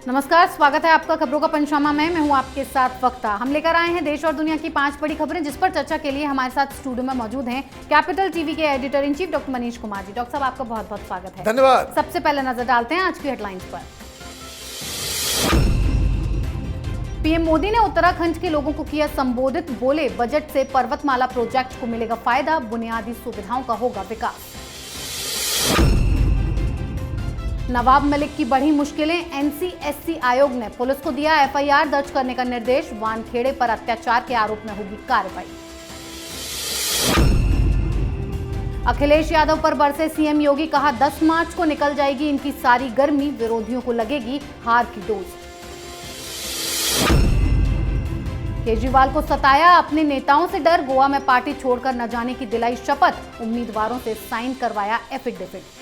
नमस्कार, स्वागत है आपका खबरों का पंचनामा में। मैं हूं आपके साथ वक्ता। हम लेकर आए हैं देश और दुनिया की 5 बड़ी खबरें, जिस पर चर्चा के लिए हमारे साथ स्टूडियो में मौजूद हैं कैपिटल टीवी के editor in chief doctor Manish Kumar ji. Doctor साहब, आपका बहुत बहुत स्वागत है। धन्यवाद। सबसे पहले नजर डालते हैं आज की हेडलाइंस पर। पीएम मोदी ने उत्तराखंड के लोगों को किया संबोधित। बोले, बजट से पर्वतमाला प्रोजेक्ट को मिलेगा फायदा, बुनियादी सुविधाओं का होगा विकास। नवाब मलिक की बढ़ी मुश्किलें, एनसीएससी आयोग ने पुलिस को दिया एफआईआर दर्ज करने का निर्देश। वानखेड़े पर अत्याचार के आरोप में होगी कार्रवाई। अखिलेश यादव पर बरसे सीएम योगी, कहा 10 मार्च को निकल जाएगी इनकी सारी गर्मी, विरोधियों को लगेगी हार की डोज। केजरीवाल को सताया अपने नेताओं से डर, गोवा में पार्टी छोड़कर न जाने की दिलाई शपथ, उम्मीदवारों से साइन करवाया एफिडेविट।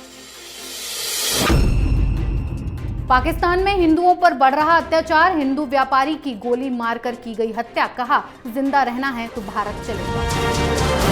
पाकिस्तान में हिंदुओं पर बढ़ रहा अत्याचार, हिंदू व्यापारी की गोली मारकर की गई हत्या, कहा जिंदा रहना है तो भारत चलेगा।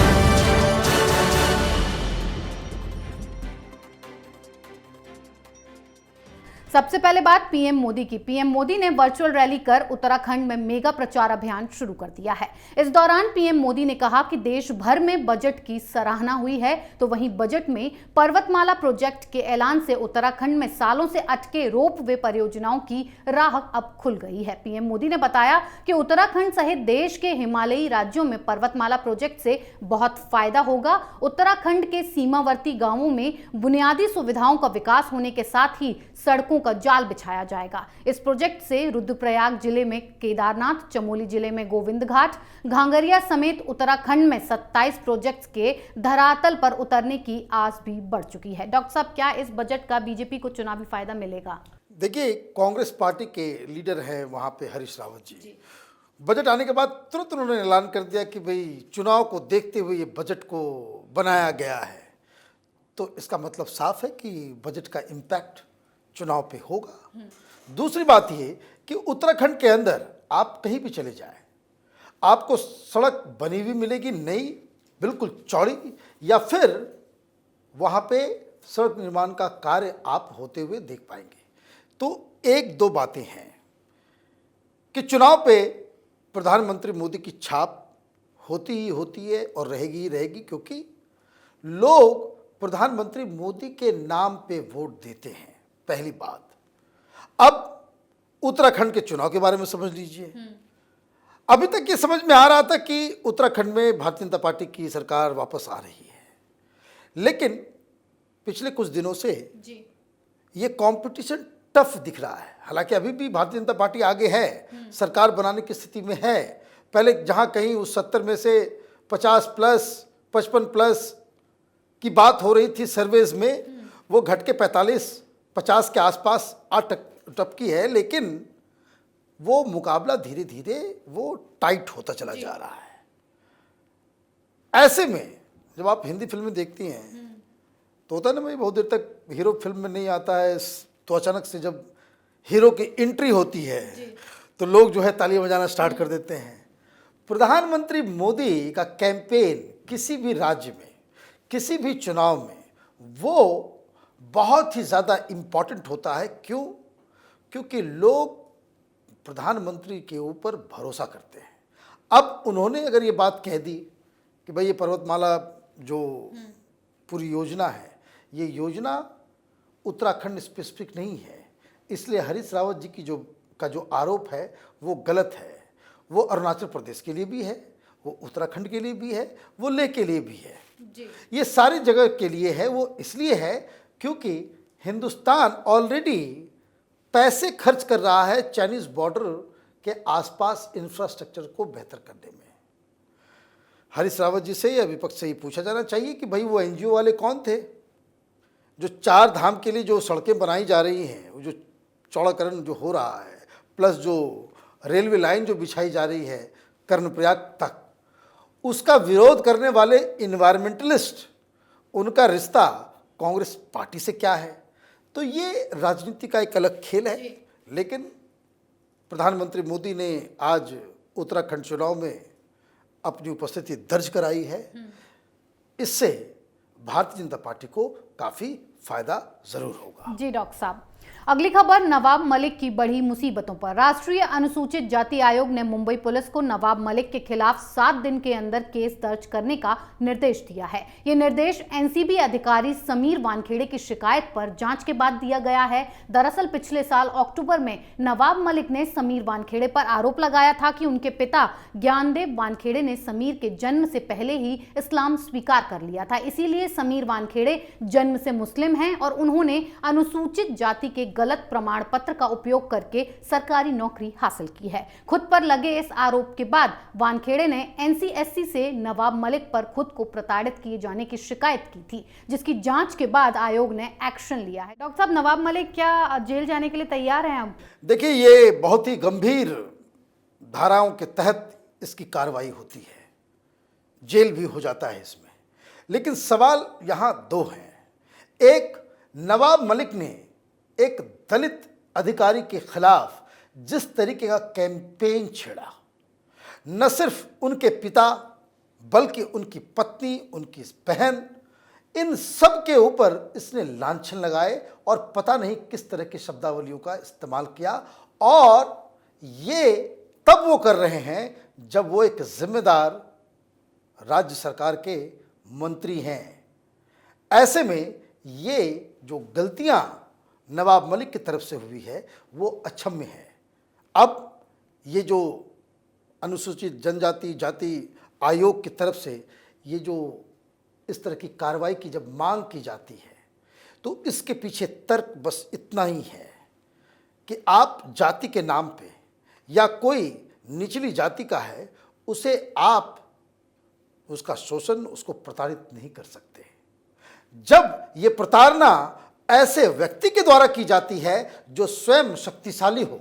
सबसे पहले बात पीएम मोदी की। पीएम मोदी ने वर्चुअल रैली कर उत्तराखंड में मेगा प्रचार अभियान शुरू कर दिया है। इस दौरान पीएम मोदी ने कहा कि देश भर में बजट की सराहना हुई है, तो वहीं बजट में पर्वतमाला प्रोजेक्ट के ऐलान से उत्तराखंड में सालों से अटके रोपवे परियोजनाओं की राह अब खुल गई है। पीएम मोदी ने बताया कि उत्तराखंड सहित देश के हिमालयी राज्यों में पर्वतमाला प्रोजेक्ट से बहुत फायदा होगा। उत्तराखंड के सीमावर्ती गांवों में बुनियादी सुविधाओं का विकास होने के साथ ही सड़कों का जाल बिछाया जाएगा। इस प्रोजेक्ट से रुद्रप्रयाग जिले में केदारनाथ, चमोली जिले में गोविंद घाट, घांगरिया समेत उत्तराखंड में 27 प्रोजेक्ट्स के धरातल पर उतरने की आस भी बढ़ चुकी है। डॉक्टर साहब, क्या इस बजट का बीजेपी को चुनावी फायदा मिलेगा? देखिए, कांग्रेस पार्टी के लीडर हैं वहाँ पे हरीश रावत जी। बजट आने के बाद तुरंत उन्होंने ऐलान कर दिया कि भाई चुनाव को देखते हुए ये बजट को बनाया गया है। तो इसका मतलब साफ है कि बजट का इम्पैक्ट चुनाव पे होगा। दूसरी बात ये कि उत्तराखंड के अंदर आप कहीं भी चले जाएं, आपको सड़क बनी हुई मिलेगी, नई, बिल्कुल चौड़ी, या फिर वहाँ पे सड़क निर्माण का कार्य आप होते हुए देख पाएंगे। तो एक दो बातें हैं कि चुनाव पे प्रधानमंत्री मोदी की छाप होती ही होती है और रहेगी ही रहेगी, क्योंकि लोग प्रधानमंत्री मोदी के नाम पे वोट देते हैं। पहली बात। अब उत्तराखंड के चुनाव के बारे में समझ लीजिए। अभी तक ये समझ में आ रहा था कि उत्तराखंड में भारतीय जनता पार्टी की सरकार वापस आ रही है, लेकिन पिछले कुछ दिनों से ये कंपटीशन टफ दिख रहा है। हालांकि अभी भी भारतीय जनता पार्टी आगे है, सरकार बनाने की स्थिति में है। पहले जहां कहीं उस 70 में से 50 प्लस 55 प्लस की बात हो रही थी सर्वेज में, वो घट के 45-50 के आसपास टपकी है, लेकिन वो मुकाबला धीरे धीरे वो टाइट होता चला जा रहा है। ऐसे में जब आप हिंदी फिल्में देखती हैं तो होता है ना भाई, बहुत देर तक हीरो फिल्म में नहीं आता है, तो अचानक से जब हीरो की एंट्री होती है तो लोग जो है तालियां बजाना स्टार्ट कर देते हैं। प्रधानमंत्री मोदी का कैंपेन किसी भी राज्य में, किसी भी चुनाव में, वो बहुत ही ज़्यादा इम्पॉर्टेंट होता है। क्यों? क्योंकि लोग प्रधानमंत्री के ऊपर भरोसा करते हैं। अब उन्होंने अगर ये बात कह दी कि भाई ये पर्वतमाला जो पूरी योजना है, ये योजना उत्तराखंड स्पेसिफिक नहीं है, इसलिए हरीश रावत जी की जो आरोप है वो गलत है। वो अरुणाचल प्रदेश के लिए भी है, वो उत्तराखंड के लिए भी है, वो लेह के लिए भी है, ये सारी जगह के लिए है। वो इसलिए है क्योंकि हिंदुस्तान ऑलरेडी पैसे खर्च कर रहा है चाइनीज बॉर्डर के आसपास इंफ्रास्ट्रक्चर को बेहतर करने में। हरीश रावत जी से या विपक्ष से ये पूछा जाना चाहिए कि भाई वो एनजीओ वाले कौन थे जो 4 धाम के लिए जो सड़कें बनाई जा रही हैं, वो जो चौड़ाकरण जो हो रहा है, प्लस जो रेलवे लाइन जो बिछाई जा रही है कर्णप्रयाग तक, उसका विरोध करने वाले इन्वायरमेंटलिस्ट, उनका रिश्ता कांग्रेस पार्टी से क्या है? तो ये राजनीति का एक अलग खेल है। लेकिन प्रधानमंत्री मोदी ने आज उत्तराखंड चुनाव में अपनी उपस्थिति दर्ज कराई है। इससे भारतीय जनता पार्टी को काफी फायदा जरूर होगा। जी डॉक्टर साहब, अगली खबर नवाब मलिक की बढ़ी मुसीबतों पर। राष्ट्रीय अनुसूचित जाति आयोग ने मुंबई पुलिस को नवाब मलिक के खिलाफ 7 दिन के अंदर केस दर्ज करने का निर्देश दिया है। ये निर्देश एनसीबी अधिकारी समीर वानखेड़े की शिकायत पर जांच के बाद दिया गया है। दरअसल पिछले साल अक्टूबर में नवाब मलिक ने समीर वानखेड़े पर आरोप लगाया था कि उनके पिता ज्ञानदेव वानखेड़े ने समीर के जन्म से पहले ही इस्लाम स्वीकार कर लिया था। इसीलिए समीर वानखेड़े जन्म से मुस्लिम हैं और उन्होंने अनुसूचित जाति के गलत प्रमाण पत्र का उपयोग करके सरकारी नौकरी हासिल की है। खुद पर लगे इस आरोप के बाद वानखेड़े ने एनसीएससी से नवाब मलिक पर खुद को प्रताड़ित किए जाने की शिकायत की थी, जिसकी जांच के बाद आयोग ने एक्शन लिया है। डॉक्टर साहब, नवाब मलिक क्या जेल जाने के लिए तैयार हैं अब? देखिए, ये बहुत ही गंभीर धाराओं के तहत इसकी कार्रवाई होती है, जेल भी हो जाता है इसमें। लेकिन सवाल यहाँ दो हैं। एक, नवाब मलिक ने एक दलित अधिकारी के खिलाफ जिस तरीके का कैंपेन छेड़ा, न सिर्फ उनके पिता बल्कि उनकी पत्नी, उनकी बहन, इन सब के ऊपर इसने लांछन लगाए और पता नहीं किस तरह की शब्दावलियों का इस्तेमाल किया। और ये तब वो कर रहे हैं जब वो एक जिम्मेदार राज्य सरकार के मंत्री हैं। ऐसे में ये जो गलतियां नवाब मलिक की तरफ से हुई है वो अक्षम्य है। अब ये जो अनुसूचित जनजाति जाति आयोग की तरफ से ये जो इस तरह की कार्रवाई की जब मांग की जाती है तो इसके पीछे तर्क बस इतना ही है कि आप जाति के नाम पे या कोई निचली जाति का है उसे आप उसका शोषण, उसको प्रताड़ित नहीं कर सकते। जब ये प्रताड़ना ऐसे व्यक्ति के द्वारा की जाती है जो स्वयं शक्तिशाली हो,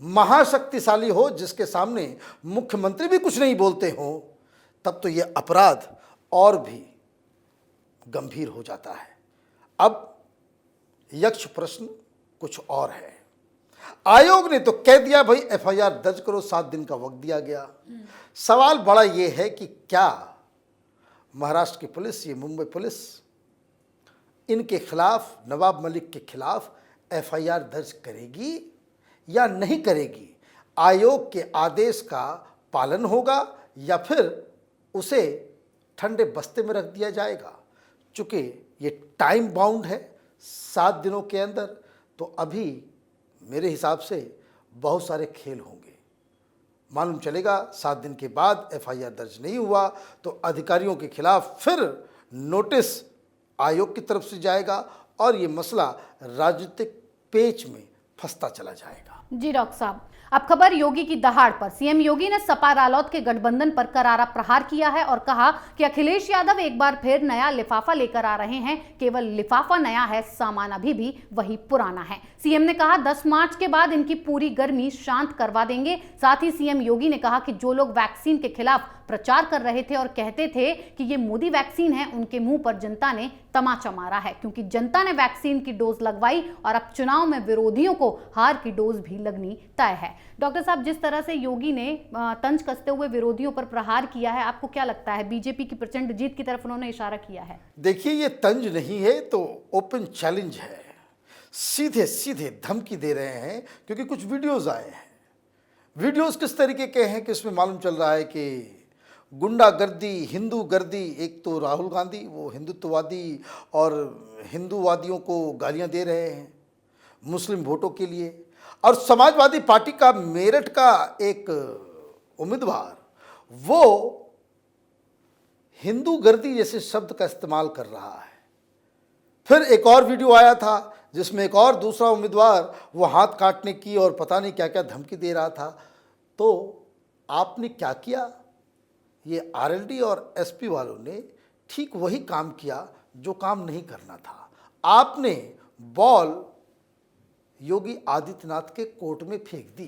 महाशक्तिशाली हो, जिसके सामने मुख्यमंत्री भी कुछ नहीं बोलते हो, तब तो ये अपराध और भी गंभीर हो जाता है। अब यक्ष प्रश्न कुछ और है। आयोग ने तो कह दिया भाई एफआईआर दर्ज करो, 7 दिन का वक्त दिया गया। सवाल बड़ा ये है कि क्या महाराष्ट्र की पुलिस, ये मुंबई पुलिस, इनके खिलाफ, नवाब मलिक के खिलाफ एफआईआर दर्ज करेगी या नहीं करेगी? आयोग के आदेश का पालन होगा या फिर उसे ठंडे बस्ते में रख दिया जाएगा? चूंकि ये टाइम बाउंड है 7 दिनों के अंदर, तो अभी मेरे हिसाब से बहुत सारे खेल होंगे। मालूम चलेगा 7 दिन के बाद एफआईआर दर्ज नहीं हुआ तो अधिकारियों के खिलाफ फिर नोटिस आयोग की तरफ से जाएगा और ये मसला राजनीतिक पेच में फंसता चला जाएगा। जी डॉक्टर साहब, अब खबर योगी की दहाड़ पर। सीएम योगी ने सपा रालोद के गठबंधन पर करारा प्रहार किया है और कहा कि अखिलेश यादव एक बार फिर नया लिफाफा लेकर आ रहे हैं। केवल लिफाफा नया है, सामान अभी भी वही पुराना है। सीएम ने कहा 10 मार्च के बाद इनकी पूरी गर्मी शांत करवा देंगे। साथ ही सीएम योगी ने कहा कि जो लोग वैक्सीन के खिलाफ प्रचार कर रहे थे और कहते थे कि ये मोदी वैक्सीन है, उनके मुंह पर जनता ने तमाचा मारा है, क्योंकि जनता ने वैक्सीन की डोज लगवाई और अब चुनाव में विरोधियों को हार की डोज भी लगनी तय है। डॉक्टर साहब, जिस तरह से योगी ने तंज कसते हुए विरोधियों पर प्रहार किया है, आपको क्या लगता है? बीजेपी की प्रचंड जीत की तरफ उन्होंने इशारा किया है। देखिए, ये तंज नहीं है तो ओपन चैलेंज है। सीधे सीधे धमकी दे रहे हैं, क्योंकि कुछ वीडियोस आए हैं। वीडियोस किस तरीके के हैं कि इसमें मालूम चल रहा है कि गुंडागर्दी, हिंदू गर्दी, एक तो राहुल गांधी वो हिंदुत्ववादी और हिंदूवादियों को गालियां दे रहे हैं मुस्लिम वोटों के लिए, और समाजवादी पार्टी का मेरठ का एक उम्मीदवार वो हिंदू गर्दी जैसे शब्द का इस्तेमाल कर रहा है। फिर एक और वीडियो आया था जिसमें एक और दूसरा उम्मीदवार वो हाथ काटने की और पता नहीं क्या क्या धमकी दे रहा था। तो आपने क्या किया? ये आरएलडी और एसपी वालों ने ठीक वही काम किया जो काम नहीं करना था। आपने बॉल योगी आदित्यनाथ के कोर्ट में फेंक दी।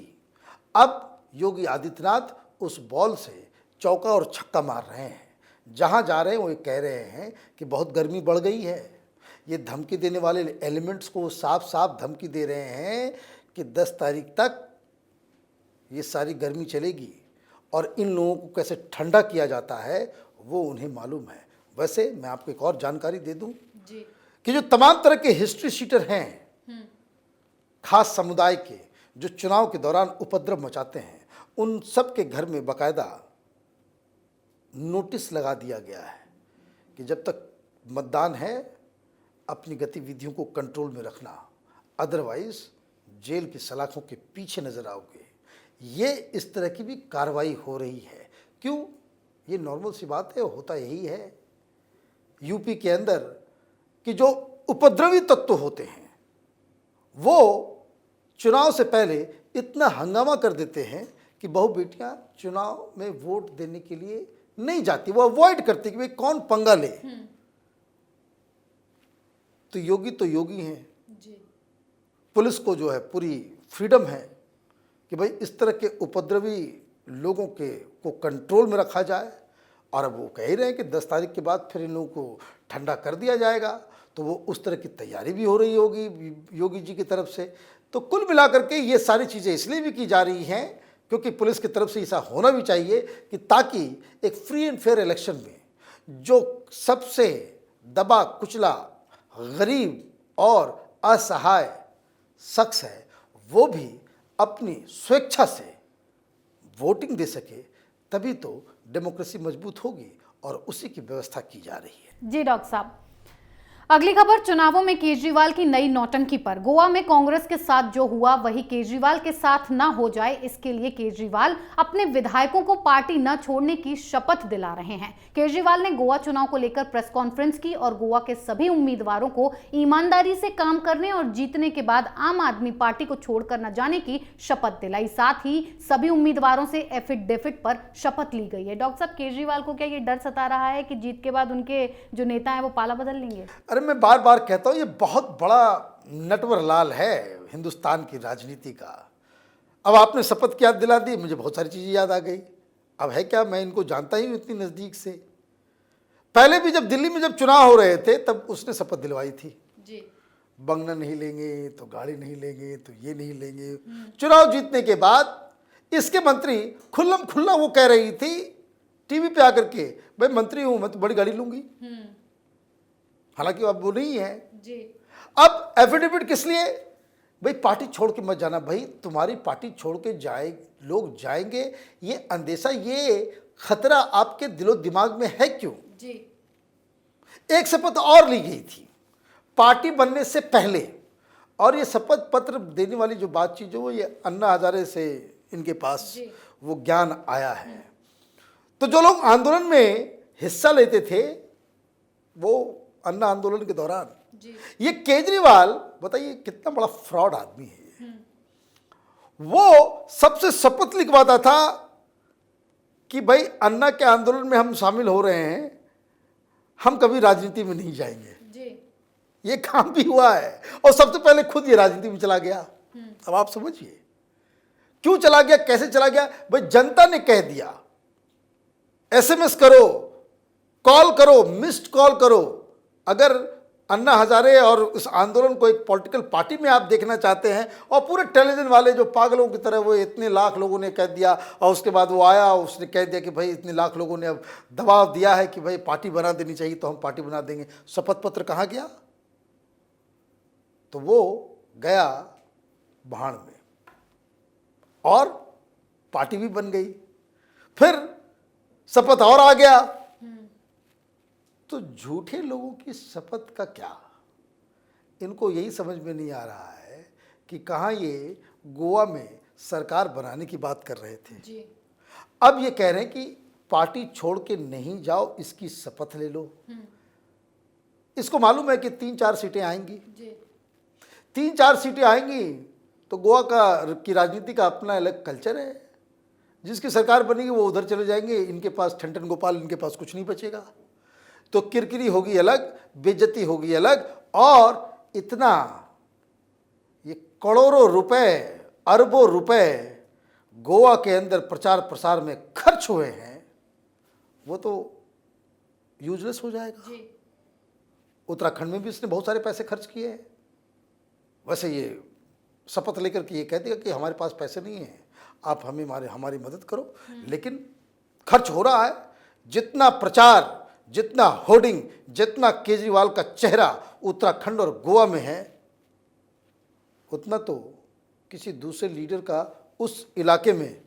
अब योगी आदित्यनाथ उस बॉल से चौका और छक्का मार रहे हैं। जहां जा रहे हैं वो कह रहे हैं कि बहुत गर्मी बढ़ गई है। ये धमकी देने वाले एलिमेंट्स को साफ साफ धमकी दे रहे हैं कि 10 तारीख तक ये सारी गर्मी चलेगी, और इन लोगों को कैसे ठंडा किया जाता है वो उन्हें मालूम है। वैसे मैं आपको एक और जानकारी दे दूं कि जो तमाम तरह के हिस्ट्री शीटर हैं खास समुदाय के जो चुनाव के दौरान उपद्रव मचाते हैं, उन सब के घर में बाकायदा नोटिस लगा दिया गया है कि जब तक मतदान है अपनी गतिविधियों को कंट्रोल में रखना, अदरवाइज जेल की सलाखों के पीछे नजर आओगे। ये इस तरह की भी कार्रवाई हो रही है। क्यों? ये नॉर्मल सी बात है, होता यही है यूपी के अंदर कि जो उपद्रवी तत्व होते हैं वो चुनाव से पहले इतना हंगामा कर देते हैं कि बहू बेटियां चुनाव में वोट देने के लिए नहीं जाती, वो अवॉइड करती कि भाई कौन पंगा ले। तो योगी हैं जी। पुलिस को जो है पूरी फ्रीडम है कि भाई इस तरह के उपद्रवी लोगों को कंट्रोल में रखा जाए। और अब वो कह ही रहे हैं कि 10 तारीख के बाद फिर इन लोगों को ठंडा कर दिया जाएगा, तो वो उस तरह की तैयारी भी हो रही होगी योगी जी की तरफ से। तो कुल मिलाकर के ये सारी चीज़ें इसलिए भी की जा रही हैं क्योंकि पुलिस की तरफ से ऐसा होना भी चाहिए कि ताकि एक फ्री एंड फेयर इलेक्शन में जो सबसे दबा कुचला गरीब और असहाय शख्स है वो भी अपनी स्वेच्छा से वोटिंग दे सके, तभी तो डेमोक्रेसी मजबूत होगी और उसी की व्यवस्था की जा रही है। जी डॉक्टर साहब, अगली खबर चुनावों में केजरीवाल की नई नौटंकी पर। गोवा में कांग्रेस के साथ जो हुआ वही केजरीवाल के साथ ना हो जाए, इसके लिए केजरीवाल अपने विधायकों को पार्टी न छोड़ने की शपथ दिला रहे हैं। केजरीवाल ने गोवा चुनाव को लेकर प्रेस कॉन्फ्रेंस की और गोवा के सभी उम्मीदवारों को ईमानदारी से काम करने और जीतने के बाद आम आदमी पार्टी को छोड़कर न जाने की शपथ दिलाई। साथ ही सभी उम्मीदवारों से एफिडेविट पर शपथ ली गई है। डॉक्टर साहब, केजरीवाल को क्या ये डर सता रहा है कि जीत के बाद उनके जो नेता है वो पाला बदल लेंगे? अरे मैं बार बार कहता हूँ ये बहुत बड़ा नटवर लाल है हिंदुस्तान की राजनीति का। अब आपने शपथ की याद दिला दी, मुझे बहुत सारी चीज़ें याद आ गई। अब है क्या, मैं इनको जानता ही हूँ इतनी नज़दीक से। पहले भी जब दिल्ली में जब चुनाव हो रहे थे तब उसने शपथ दिलवाई थी जी। बंगला नहीं लेंगे तो गाड़ी नहीं लेंगे तो ये नहीं लेंगे। चुनाव जीतने के बाद इसके मंत्री खुल्लम खुल्ला वो कह रही थी टीवी पे आकर के, भाई मंत्री हूँ मैं तो बड़ी गाड़ी लूंगी। हालांकि अब वो नहीं है जी। अब एफिडेविट किस लिए? भाई पार्टी छोड़ के मत जाना। भाई तुम्हारी पार्टी छोड़ के लोग जाएंगे, ये अंदेशा, ये खतरा आपके दिलो दिमाग में है क्यों जी? एक शपथ और ली गई थी पार्टी बनने से पहले, और ये शपथ पत्र देने वाली जो बातचीत जो वो ये अन्ना हजारे से इनके पास वो ज्ञान आया है। तो जो लोग आंदोलन में हिस्सा लेते थे वो अन्ना आंदोलन के दौरान, ये केजरीवाल बताइए कितना बड़ा फ्रॉड आदमी है। वो सबसे शपथ लिखवाता था कि भाई अन्ना के आंदोलन में हम शामिल हो रहे हैं, हम कभी राजनीति में नहीं जाएंगे जी। ये काम भी हुआ है और सबसे पहले खुद ये राजनीति में चला गया। अब आप समझिए क्यों चला गया, कैसे चला गया। भाई जनता ने कह दिया SMS करो, कॉल करो, मिस्ड कॉल करो। अगर अन्ना हजारे और उस आंदोलन को एक पॉलिटिकल पार्टी में आप देखना चाहते हैं, और पूरे टेलीविजन वाले जो पागलों की तरह वो इतने लाख लोगों ने कह दिया, और उसके बाद वो आया उसने कह दिया कि भाई इतने लाख लोगों ने अब दबाव दिया है कि भाई पार्टी बना देनी चाहिए तो हम पार्टी बना देंगे। शपथ पत्र कहाँ गया? तो वो गया भाड़ में और पार्टी भी बन गई। फिर शपथ और आ गया। तो झूठे लोगों की शपथ का क्या? इनको यही समझ में नहीं आ रहा है कि कहाँ ये गोवा में सरकार बनाने की बात कर रहे थे जी। अब ये कह रहे हैं कि पार्टी छोड़ के नहीं जाओ, इसकी शपथ ले लो। इसको मालूम है कि 3-4 सीटें आएंगी जी। 3-4 सीटें आएंगी तो गोवा की राजनीति का अपना अलग कल्चर है। जिसकी सरकार बनेगी वो उधर चले जाएंगे, इनके पास ठंडन गोपाल, इनके पास कुछ नहीं बचेगा। तो किरकिरी होगी अलग, बेइज्जती होगी अलग, और इतना ये करोड़ों रुपए, अरबों रुपए गोवा के अंदर प्रचार प्रसार में खर्च हुए हैं, वो तो यूजलेस हो जाएगा जी। उत्तराखंड में भी इसने बहुत सारे पैसे खर्च किए हैं। वैसे ये शपथ लेकर के ये कह देगा कि हमारे पास पैसे नहीं है, आप हमारी मदद करो, लेकिन खर्च हो रहा है। जितना प्रचार, जितना होर्डिंग, जितना केजरीवाल का चेहरा उत्तराखंड और गोवा में है, उतना तो किसी दूसरे लीडर का उस इलाके में,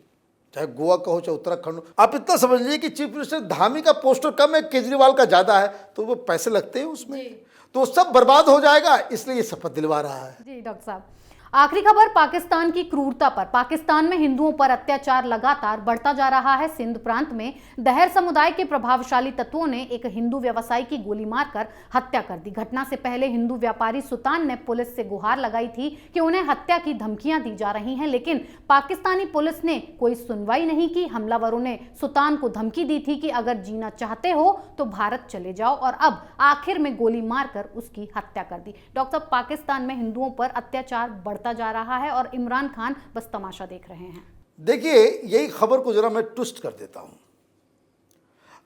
चाहे गोवा का हो चाहे उत्तराखंड हो, आप इतना समझ लीजिए कि चीफ मिनिस्टर धामी का पोस्टर कम है, केजरीवाल का ज़्यादा है, तो वो पैसे लगते हैं उसमें, तो सब बर्बाद हो जाएगा, इसलिए ये शपथ दिलवा रहा है। जी डॉक्टर साहब, आखिरी खबर पाकिस्तान की क्रूरता पर। पाकिस्तान में हिंदुओं पर अत्याचार लगातार बढ़ता जा रहा है। सिंध प्रांत में दहर समुदाय के प्रभावशाली तत्वों ने एक हिंदू व्यवसायी की गोली मारकर हत्या कर दी। घटना से पहले हिंदू व्यापारी सुल्तान ने पुलिस से गुहार लगाई थी कि उन्हें हत्या की धमकियां दी जा रही हैं, लेकिन पाकिस्तानी पुलिस ने कोई सुनवाई नहीं की। हमलावरों ने सुल्तान को धमकी दी थी कि अगर जीना चाहते हो तो भारत चले जाओ, और अब आखिर में गोली मारकर उसकी हत्या कर दी। डॉक्टर साहब, पाकिस्तान में हिंदुओं पर अत्याचार बढ़ता जा रहा है और इमरान खान बस तमाशा देख रहे हैं। देखिए, यही खबर को जरा मैं ट्विस्ट कर देता हूं।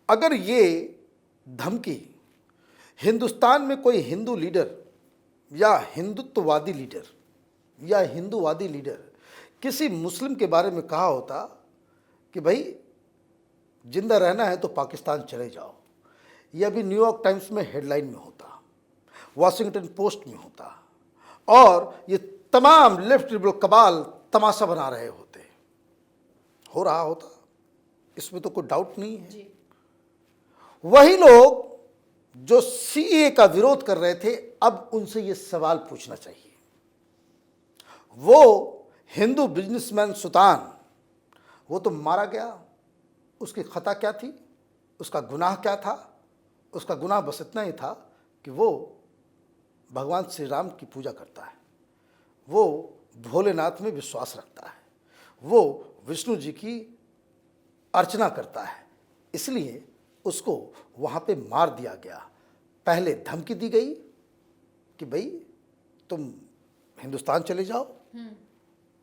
अगर ये धमकी हिंदुस्तान में कोई हिंदू लीडर या हिंदुत्ववादी लीडर या हिंदूवादी लीडर किसी मुस्लिम के बारे में कहा होता कि भाई जिंदा रहना है तो पाकिस्तान चले जाओ, यह भी न्यूयॉर्क टाइम्स में हेडलाइन में होता, वॉशिंगटन पोस्ट में होता, और ये तमाम लेफ्ट लिबरल कबाल तमाशा बना रहे होते, हो रहा होता, इसमें तो कोई डाउट नहीं है जी। वही लोग जो सीए का विरोध कर रहे थे, अब उनसे ये सवाल पूछना चाहिए। वो हिंदू बिजनेसमैन सुल्तान, वो तो मारा गया, उसकी खता क्या थी, उसका गुनाह क्या था? उसका गुनाह बस इतना ही था कि वो भगवान श्री राम की पूजा करता है, वो भोलेनाथ में विश्वास रखता है, वो विष्णु जी की अर्चना करता है, इसलिए उसको वहाँ पे मार दिया गया। पहले धमकी दी गई कि भाई तुम हिंदुस्तान चले जाओ,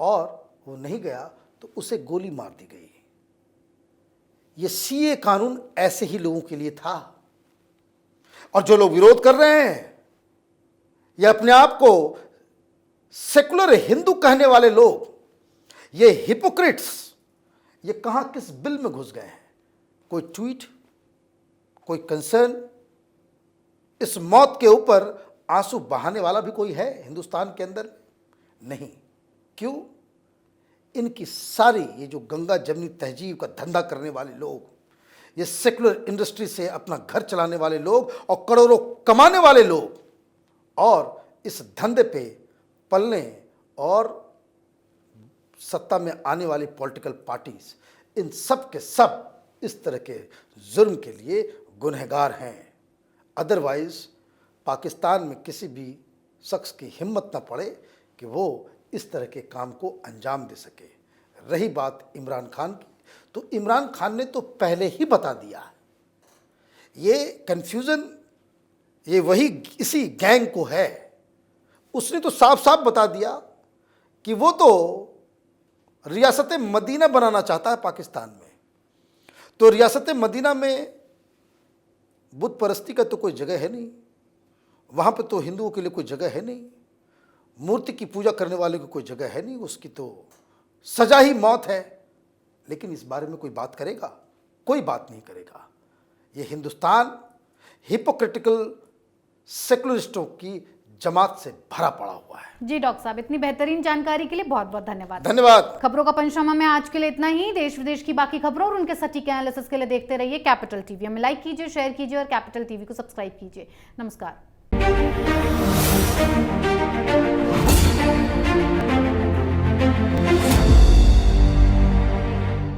और वो नहीं गया तो उसे गोली मार दी गई। ये सीए कानून ऐसे ही लोगों के लिए था, और जो लोग विरोध कर रहे हैं, ये अपने आप को सेकुलर हिंदू कहने वाले लोग, ये हिपोक्रिट्स, ये कहां किस बिल में घुस गए हैं? कोई ट्वीट, कोई कंसर्न, इस मौत के ऊपर आंसू बहाने वाला भी कोई है हिंदुस्तान के अंदर? नहीं। क्यों? इनकी सारी ये जो गंगा जमनी तहजीब का धंधा करने वाले लोग, ये सेकुलर इंडस्ट्री से अपना घर चलाने वाले लोग और करोड़ों कमाने वाले लोग, और इस धंधे पे पलने और सत्ता में आने वाली पॉलिटिकल पार्टीज, इन सब के सब इस तरह के जुर्म के लिए गुनहगार हैं। अदरवाइज पाकिस्तान में किसी भी शख्स की हिम्मत न पड़े कि वो इस तरह के काम को अंजाम दे सके। रही बात इमरान खान की, तो इमरान खान ने तो पहले ही बता दिया। ये कन्फ्यूज़न ये वही इसी गैंग को है। उसने तो साफ साफ बता दिया कि वो तो रियासत मदीना बनाना चाहता है पाकिस्तान में। तो रियासत मदीना में बुत परस्ती का तो कोई जगह है नहीं, वहाँ पे तो हिंदुओं के लिए कोई जगह है नहीं, मूर्ति की पूजा करने वाले की कोई जगह है नहीं, उसकी तो सजा ही मौत है। लेकिन इस बारे में कोई बात करेगा? कोई बात नहीं करेगा। ये हिंदुस्तान हिपोक्रिटिकल सेकुलरिस्टों की जमात से भरा पड़ा हुआ है। जी डॉक्टर साहब, इतनी बेहतरीन जानकारी के लिए बहुत बहुत धन्यवाद। धन्यवाद। खबरों का पंचनामा में आज के लिए इतना ही। देश विदेश की बाकी खबरों और उनके सटीक एनालिसिस के लिए देखते रहिए कैपिटल टीवी। हमें लाइक कीजिए, शेयर कीजिए और कैपिटल टीवी को सब्सक्राइब कीजिए। नमस्कार।